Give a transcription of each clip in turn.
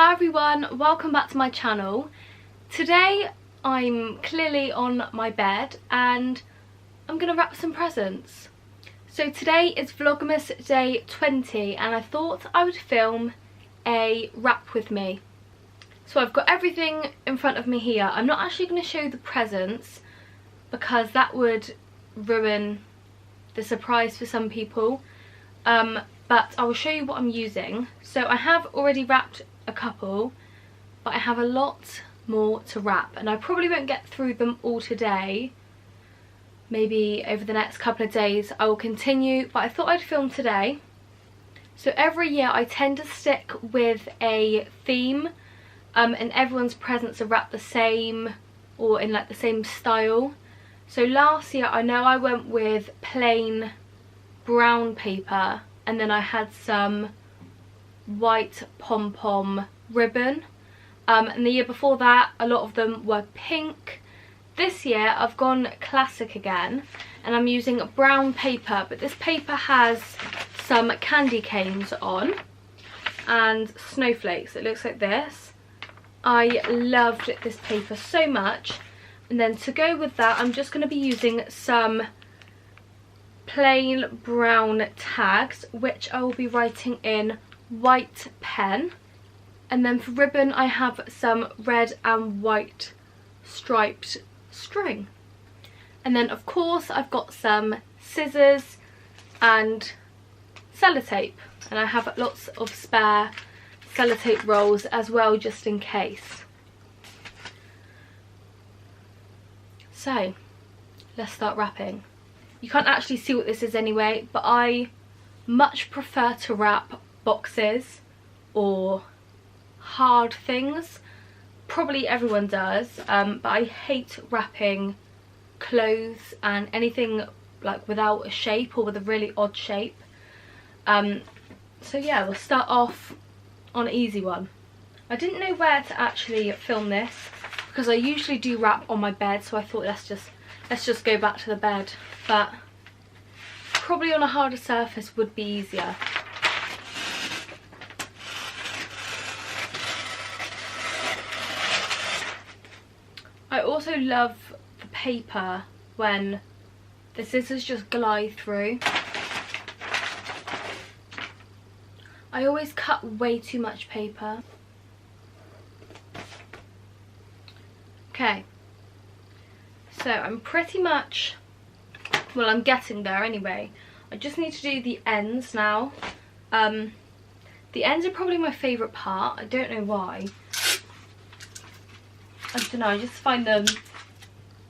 Hi everyone, welcome back to my channel. Today I'm clearly on my bed and I'm gonna wrap some presents. So today is Vlogmas day 20 and I thought I would film a wrap with me. So I've got everything in front of me here. I'm not actually going to show the presents because that would ruin the surprise for some people. But I will show you what I'm using. So I have already wrapped a couple, but I have a lot more to wrap and I probably won't get through them all today. Maybe over the next couple of days I will continue, but I thought I'd film today. So every year I tend to stick with a theme, and everyone's presents are wrapped the same or in like the same style. So last year I know I went with plain brown paper and then I had some white pom-pom ribbon, and the year before that a lot of them were pink. This year I've gone classic again and I'm using brown paper, but this paper has some candy canes on and snowflakes. It looks like this. I loved this paper so much, and then to go with that I'm just going to be using some plain brown tags which I will be writing in white pen, and then for ribbon I have some red and white striped string, and then of course I've got some scissors and sellotape, and I have lots of spare sellotape rolls as well just in case. So let's start wrapping. You can't actually see what this is anyway, but I much prefer to wrap boxes or hard things. Probably everyone does, but I hate wrapping clothes and anything like without a shape or with a really odd shape. So yeah, we'll start off on an easy one. I didn't know where to actually film this because I usually do wrap on my bed, so I thought let's just go back to the bed, but probably on a harder surface would be easier. I also love the paper when the scissors just glide through. I always cut way too much paper. Okay, so I'm pretty much, well, I'm getting there anyway. I just need to do the ends now. The ends are probably my favourite part. I don't know why. I don't know, I just find them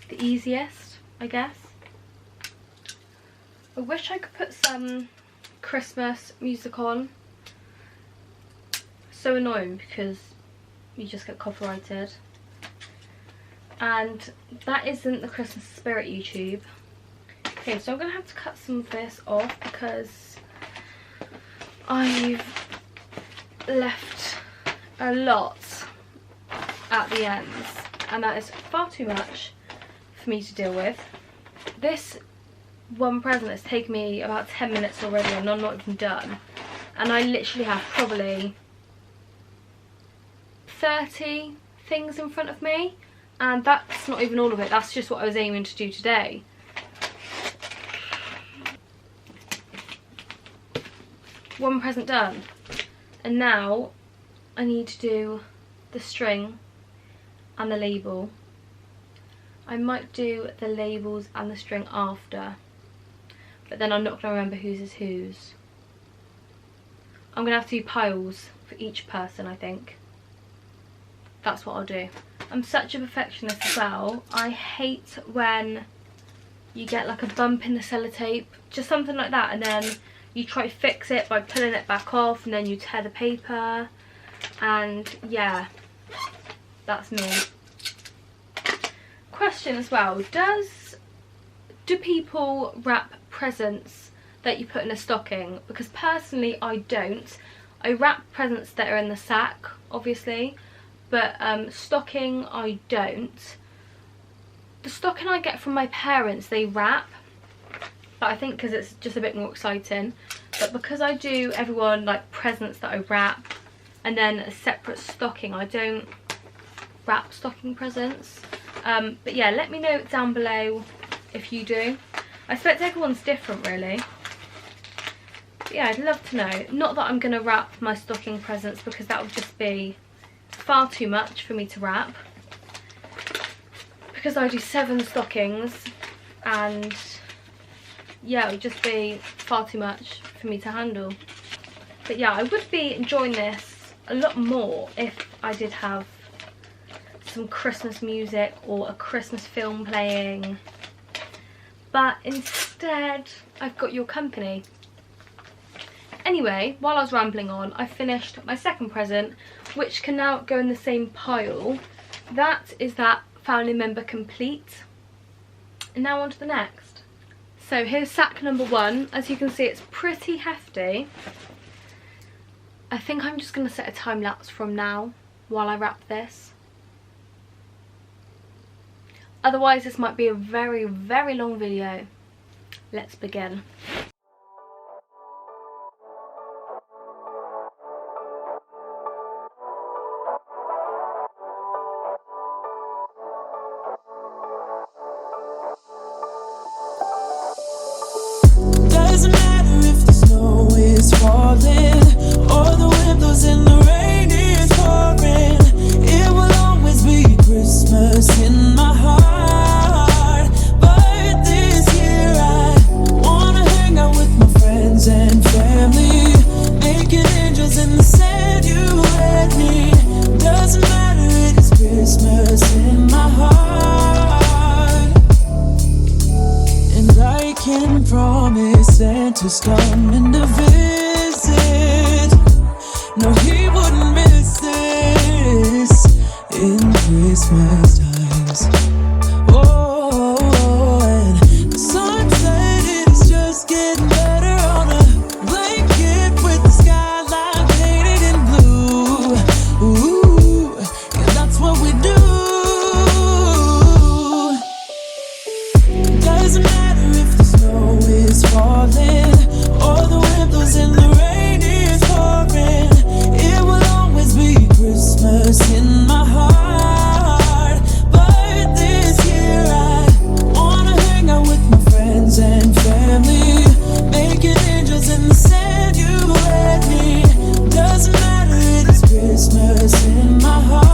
the easiest, I guess. I wish I could put some Christmas music on. So annoying because you just get copyrighted. And that isn't the Christmas spirit YouTube. Okay, so I'm going to have to cut some of this off because I've left a lot at the ends and that is far too much for me to deal with. This one present has taken me about 10 minutes already and I'm not even done. And I literally have probably 30 things in front of me, and that's not even all of it. That's just what I was aiming to do today. One present done, and now I need to do the string and the label. I might do the labels and the string after, but then I'm not going to remember whose is whose. I'm going to have to do piles for each person, I think. That's what I'll do. I'm such a perfectionist as well. I hate when you get like a bump in the sellotape, just something like that, and then you try to fix it by pulling it back off and then you tear the paper, and yeah, that's me. Question as well, do people wrap presents that you put in a stocking? Because personally I don't. I wrap presents that are in the sack obviously, but stocking I don't. The stocking I get from my parents, they wrap, but I think because it's just a bit more exciting. But because I do everyone like presents that I wrap, and then a separate stocking. I don't wrap stocking presents, but yeah, let me know down below if you do. I expect everyone's different really. But yeah, I'd love to know. Not that I'm going to wrap my stocking presents, because that would just be far too much for me to wrap, because I do 7 stockings, and yeah, it would just be far too much for me to handle. But yeah, I would be enjoying this a lot more if I did have some Christmas music or a Christmas film playing, but instead I've got your company. Anyway, while I was rambling on, I finished my second present, which can now go in the same pile. That is that family member complete. And now on to the next. So here's sack number 1. As you can see, it's pretty hefty. I think I'm just going to set a time lapse from now while I wrap this. Otherwise this might be a very, very long video. Let's begin. Doesn't matter if the snow is falling or the wind blows and the rain is pouring. It will always be Christmas in my heart. But this year I wanna hang out with my friends and family, making angels in the sand, you and me. Doesn't matter, it is Christmas in my heart. And I can promise Santa's coming to visit. No, he wouldn't miss this in Christmas times. Oh, and the sunset is just getting better on a blanket with the skyline painted in blue. Ooh, yeah, that's what we do. Doesn't matter if the snow is falling or the wind blows and the rain is pouring. It will always be Christmas in my heart. But this year I wanna hang out with my friends and family, making angels in the sand, you and me. Doesn't matter, it is Christmas in my heart.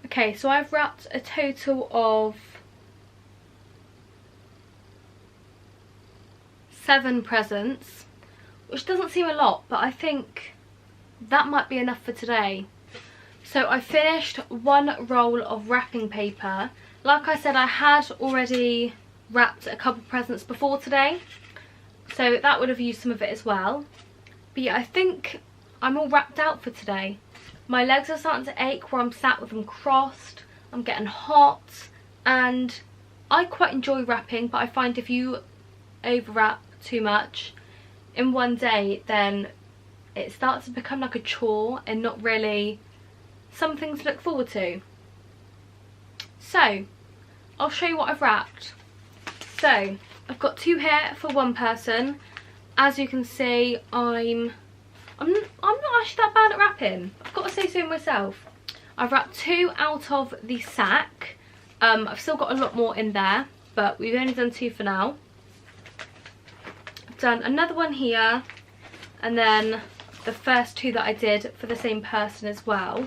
Okay, so I've wrapped a total of 7 presents, which doesn't seem a lot, but I think that might be enough for today. So I finished 1 roll of wrapping paper. Like I said, I had already wrapped a couple presents before today, so that would have used some of it as well. But yeah, I think I'm all wrapped out for today. My legs are starting to ache where I'm sat with them crossed. I'm getting hot, and I quite enjoy wrapping, but I find if you overwrap too much in one day, then it starts to become like a chore and not really something to look forward to. So I'll show you what I've wrapped. So I've got 2 here for 1 person. As you can see, I'm not actually that bad at wrapping, I've got to say so myself. I've wrapped 2 out of the sack. I've still got a lot more in there, but we've only done 2 for now. I've done another one here, and then the first 2 that I did for the same person as well.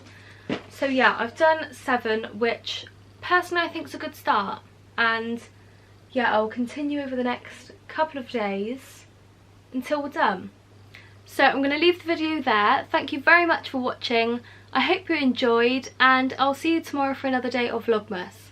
So yeah, I've done 7, which personally I think is a good start. And yeah, I'll continue over the next couple of days until we're done. So I'm going to leave the video there. Thank you very much for watching. I hope you enjoyed, and I'll see you tomorrow for another day of Vlogmas.